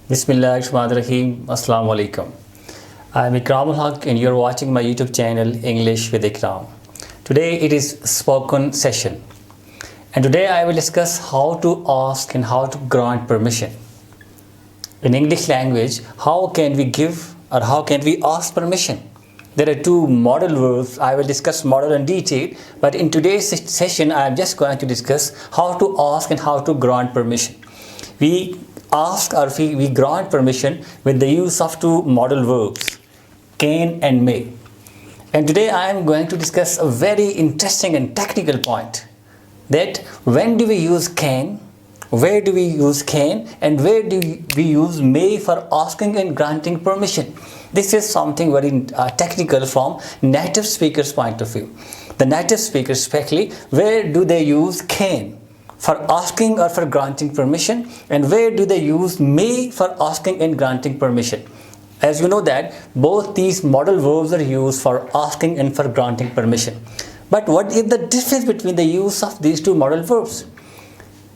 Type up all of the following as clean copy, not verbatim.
Bismillahirrahmanirrahim. Assalamu alaikum. I am Ikramul Haq and you are watching my YouTube channel English with Ikram. Today it is spoken session. And today I will discuss how to ask and how to grant permission. In English language, how can we give or how can we ask permission? There are two modal verbs. I will discuss modal in detail, but in today's session I am just going to discuss how to ask and how to grant permission. We ask or we grant permission with the use of two modal verbs, can and may. And today I am going to discuss a very interesting and technical point, that when do we use can, where do we use can, and where do we use may for asking and granting permission. This is something very technical from native speakers' point of view. The native speakers especially, where do they use can for asking or for granting permission, and where do they use may for asking and granting permission. As you know that both these modal verbs are used for asking and for granting permission. But what is the difference between the use of these two modal verbs?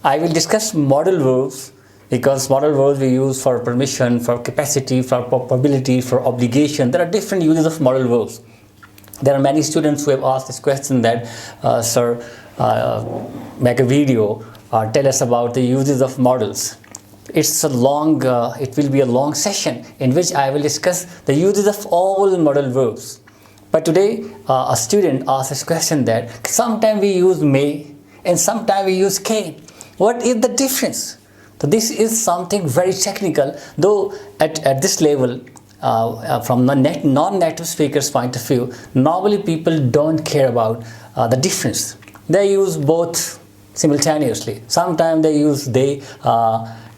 I will discuss modal verbs because modal verbs we use for permission, for capacity, for probability, for obligation. There are different uses of modal verbs. There are many students who have asked this question that, sir, make a video or tell us about the uses of modals. It's a long, it will be a long session in which I will discuss the uses of all modal verbs. But today, a student asked this question that sometimes we use may and sometimes we use can. What is the difference? So this is something very technical, though at this level, from the non-native speakers' point of view, normally people don't care about the difference. They use both simultaneously. Sometimes they use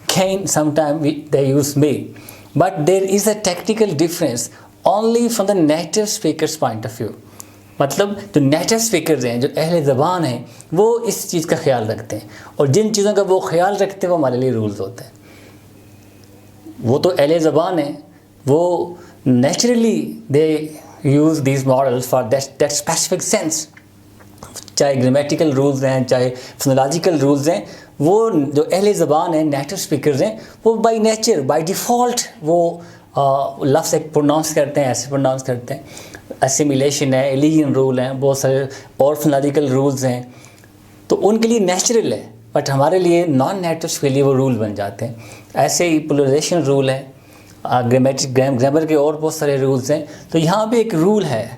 can, sometimes they use may. But there is a technical difference only from the native speakers' point of view. मतलब जो native speakers हैं, जो अहले ज़बान हैं, वो इस चीज़ का ख्याल रखते हैं, और जिन चीज़ों का वो ख्याल रखते हैं वो हमारे लिए रूल्स होते हैं. वो तो अहले ज़बान हैं, वो naturally they use these models for that specific sense. चाहे ग्रामेटिकल रूल्स हैं, चाहे फोनोलॉजिकल रूल्स हैं, वो जो अहले ज़बान हैं, नेटिव स्पीकर्स हैं, वो बाई नेचर बाई डिफ़ॉल्ट वो लफ्ज़ एक प्रोनाउंस करते हैं, ऐसे प्रोनाउंस करते हैं. असिमिलेशन है, एलियन रूल हैं, बहुत सारे और फोनोलॉजिकल रूल्स हैं, तो उनके लिए नेचुरल है, बट हमारे लिए नॉन नेटिव्स के लिए वो रूल बन जाते हैं. ऐसे ही पोलराइजेशन रूल है, ग्रामर के और बहुत सारे रूल्स हैं. तो यहाँ पे एक रूल है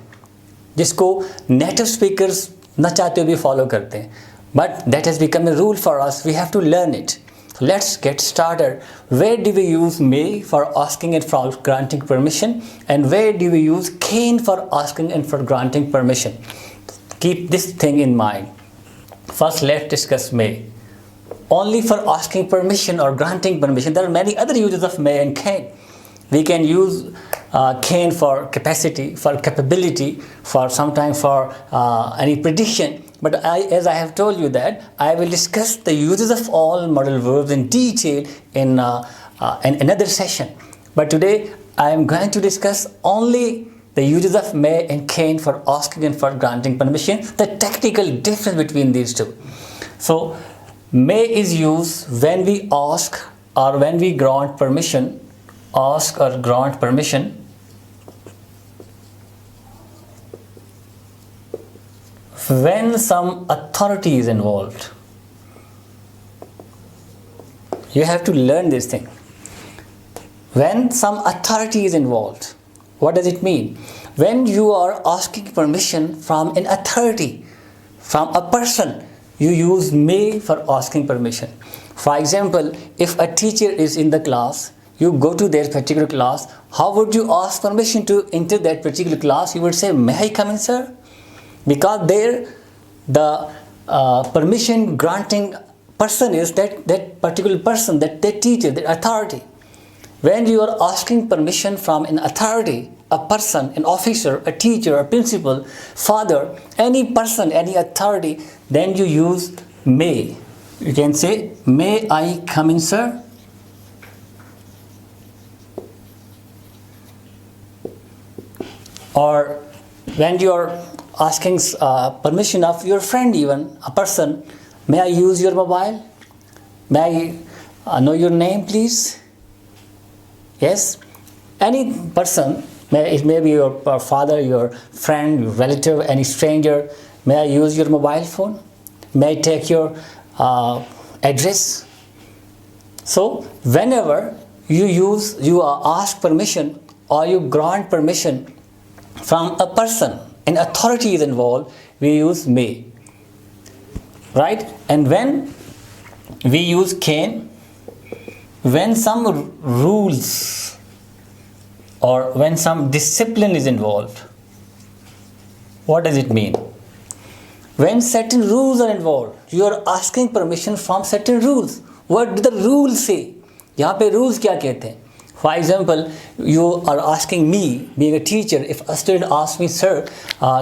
जिसको नेटिव स्पीकर्स न चाहते हुए भी फॉलो करते हैं, but that has become a rule for us. We have to learn it. Let's get started. Where do we use may for asking and for granting permission, and where do we use can for asking and for granting permission? Keep this thing in mind. First, let's discuss may. Only for asking permission or granting permission. There are many other uses of may and can. We can use can for capacity, for capability, for sometimes for any prediction. But as I have told you that I will discuss the uses of all modal verbs in detail in another session. But today I am going to discuss only the uses of may and can for asking and for granting permission, the technical difference between these two. So may is used when we ask or when we grant permission, ask or grant permission when some authority is involved. You have to learn this thing. When some authority is involved, what does it mean? When you are asking permission from an authority, from a person, you use may for asking permission. For example, if a teacher is in the class, you go to their particular class, how would you ask permission to enter that particular class? You would say, may I come in, sir? Because there the permission granting person is that particular person, that teacher, that authority. When you are asking permission from an authority, a person, an officer, a teacher, a principal, father, any person, any authority, then you use may. You can say, may I come in, sir? Or when you are asking permission of your friend, even a person, may I use your mobile? May I know your name, please? Yes, any person, it may be your father, your friend, your relative, any stranger. May I use your mobile phone? May I take your address? So whenever you ask permission or you grant permission from a person, an authority is involved, we use may. Right? And when we use can, when some rules or when some discipline is involved, what does it mean? When certain rules are involved, you are asking permission from certain rules. What do the rules say? यहाँ पे rules क्या कहते हैं? For example, you are asking me, being a teacher, if a student asks me, sir,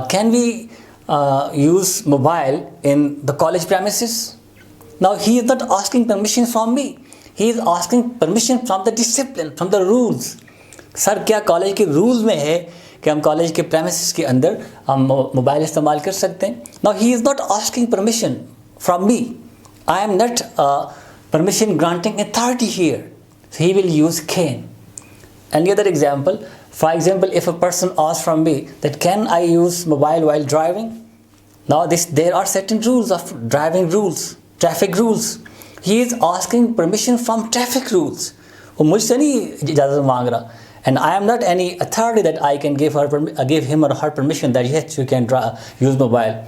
can we use mobile in the college premises? Now he is not asking permission from me. He is asking permission from the discipline, from the rules. Sir क्या college के rules में है कि हम college के premises के अंदर हम मोबाइल इस्तेमाल कर सकते हैं? Now he is not asking permission from me. I am not permission granting authority here. So he will use can. Any other example? For example, if a person asks from me that can I use mobile while driving? Now there are certain rules of driving rules, traffic rules. He is asking permission from traffic rules. वो मुझसे नहीं इजाज़त मांग रहा. And I am not any authority that I can give him or her permission that yes you can use mobile.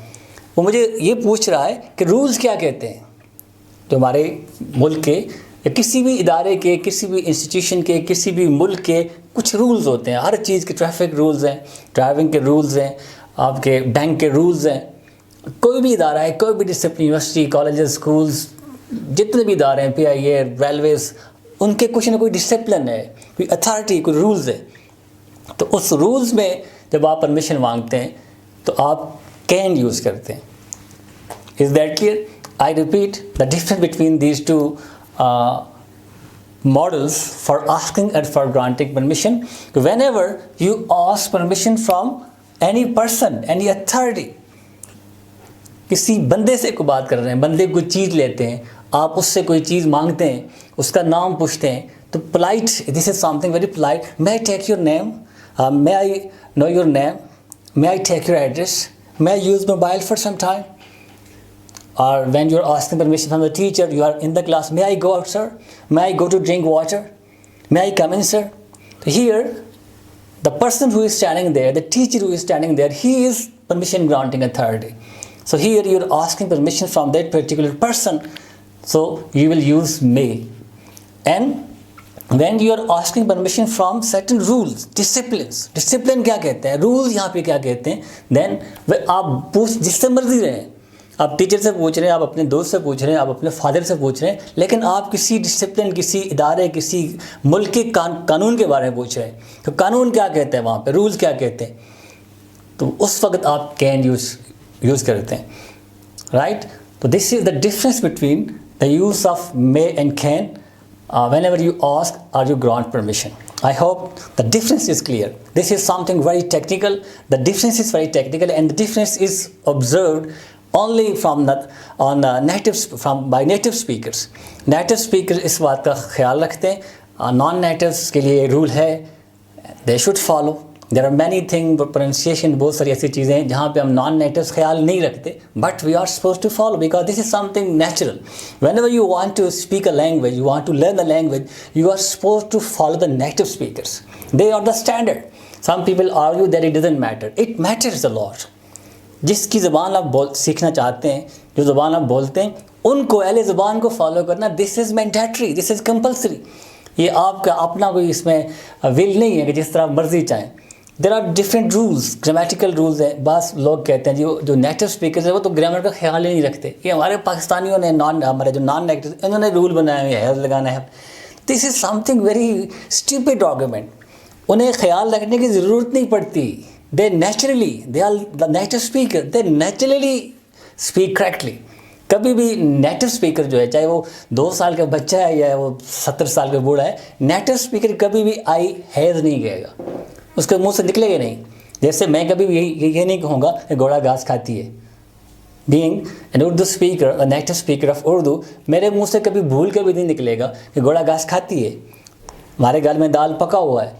वो मुझे ये पूछ रहा है कि rules क्या कहते हैं. तो हमारे मुल्क के या किसी भी इदारे के, किसी भी इंस्टीट्यूशन के, किसी भी मुल्क के कुछ रूल्स होते हैं. हर चीज़ के ट्रैफिक रूल्स हैं, ड्राइविंग के रूल्स हैं, आपके बैंक के रूल्स हैं. कोई भी इदारा है, कोई भी डिसिप्लिन, यूनिवर्सिटी, कॉलेजेस, स्कूल्स, जितने भी इदारे हैं, PIA, रेलवेज़, उनके कुछ ना कोई डिसिप्लिन है, कोई अथॉरिटी, कोई रूल्स है. तो उस रूल्स में जब आप परमिशन मांगते हैं तो आप कैन यूज़ करते हैं. Is that clear? I repeat the difference between these two models for asking and for granting permission. Whenever you ask permission from any person, any authority, किसी बंदे से कोई बात कर रहे हैं, बंदे कोई चीज़ लेते हैं, आप उससे कोई चीज़ मांगते हैं, उसका नाम पूछते हैं, तो polite, this is something very polite. May I take your name? May I know your name? May I take your address? May I use mobile for some time? Or when you are asking permission from the teacher, you are in the class, may I go out, sir? May I go to drink water? May I come in, sir? So here, the person who is standing there, the teacher who is standing there, he is permission granting authority. So here you are asking permission from that particular person. So you will use may. And when you are asking permission from certain rules, disciplines, discipline क्या कहते हैं, rules यहाँ पे क्या कहते हैं, then आप पूछ जिससे मर्जी रहे हैं. आप टीचर से पूछ रहे हैं, आप अपने दोस्त से पूछ रहे हैं, आप अपने फादर से पूछ रहे हैं, लेकिन आप किसी डिसिप्लिन, किसी इदारे, किसी मुल्क के कानून के बारे में पूछ रहे हैं. तो कानून क्या कहते हैं वहाँ पे, रूल्स क्या कहते हैं, तो उस वक्त आप कैन यूज़ करते हैं. राइट? तो this is the difference between the use of May and can whenever you ask or you grant permission. I hope the difference is clear. This is something very technical. The difference is very technical, and the difference is observed only by native speakers. Native speakers इस बात का ख्याल रखते हैं. Non-natives के लिए rule है, they should follow. There are many things, pronunciation, बहुत सारी ऐसी चीज़ें हैं जहाँ पे हम non-natives ख्याल नहीं रखते, but we are supposed to follow because this is something natural. Whenever you want to speak a language, you want to learn a language, you are supposed to follow the native speakers. They are the standard. Some people argue that it doesn't matter. It matters a lot. जिसकी ज़बान आप सीखना चाहते हैं, जो ज़बान आप बोलते हैं, उनको अहले ज़बान को फॉलो करना, this is mandatory, this is compulsory. ये आपका अपना कोई इसमें विल नहीं है कि जिस तरह मर्जी चाहें. There are different rules, grammatical rules हैं. बस लोग कहते हैं जो नेटिव स्पीकर्स हैं वो तो ग्रामर का ख्याल ही नहीं रखते. ये हमारे पाकिस्तानियों ने हमारे जो नॉन नेटिव, इन्होंने रूल बनाए हुए हैं लगाना है. This is something very stupid argument. उन्हें ख्याल रखने की ज़रूरत नहीं पड़ती. they are the native speaker, they naturally speak correctly. कभी भी नेटिव स्पीकर जो है, चाहे वो 2 साल का बच्चा है या वो 70 साल का बूढ़ा है, नेटिव स्पीकर कभी भी आई हैज़ नहीं कहेगा, उसके मुंह से निकलेगा नहीं. जैसे मैं कभी भी ये नहीं कहूँगा कि घोड़ा घास खाती है. Being an Urdu speaker, a native speaker of Urdu, मेरे मुंह से कभी भूल के भी नहीं निकलेगा कि घोड़ा घास खाती है. हमारे घर में दाल पका हुआ है,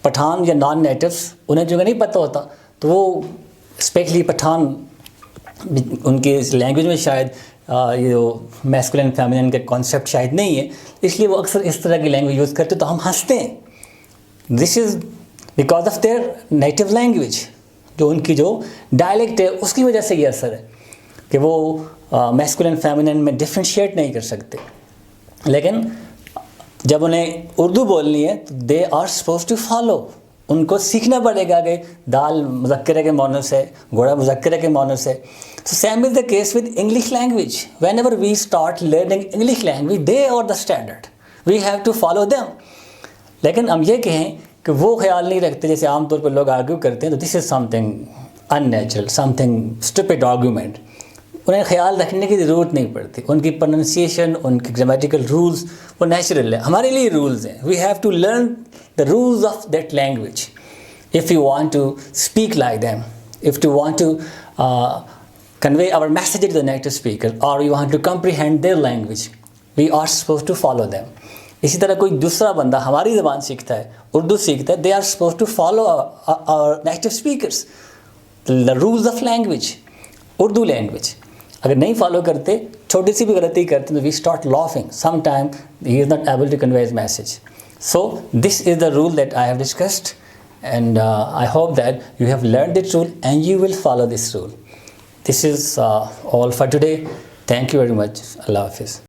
पठान या नॉन नेटिव्स उन्हें जो नहीं पता होता, तो वो स्पेशली पठान उनके लैंग्वेज में शायद ये जो मैस्कुलिन फेमिनिन के कॉन्सेप्ट शायद नहीं है, इसलिए वो अक्सर इस तरह की लैंग्वेज यूज़ करते, तो हम हंसते हैं। This is because of their native language, जो उनकी जो डायलेक्ट है उसकी वजह से ये असर है कि वो मैस्कुलिन फेमिनिन में डिफ्रेंशिएट नहीं कर सकते। लेकिन जब उन्हें उर्दू बोलनी है तो they are suppose to follow, उनको सीखना पड़ेगा कि दाल मुज़क्कर के मोनस है, घोड़ा मुज़क्कर के मोनस है। So same is the case with English language. Whenever we start learning English language, they are the standard. We have to follow them. लेकिन हम ये कहें कि वो ख्याल नहीं रखते, जैसे आमतौर पर लोग आर्ग्यू करते हैं, तो this is something unnatural, something stupid argument. उन्हें ख्याल रखने की ज़रूरत नहीं पड़ती, उनकी प्रोनाउंसिएशन, उनके ग्रामेटिकल रूल्स वो नेचुरल है। हमारे लिए रूल्स हैं, we have to learn the rules of that language if you want to speak like them, if you want to convey our message to the native speaker, or you want to comprehend their language, we are supposed to follow them. इसी तरह कोई दूसरा बंदा हमारी ज़बान सीखता है, उर्दू सीखता है, they are supposed to follow our native speakers, the rules of language, Urdu language. अगर नहीं फॉलो करते, छोटी सी भी गलती करते, तो we start laughing, sometime he is not able to convey his message. So this is the rule that I have discussed, and I hope that you have learned this rule and you will follow this rule. This is all for today. Thank you very much. Allah Hafiz.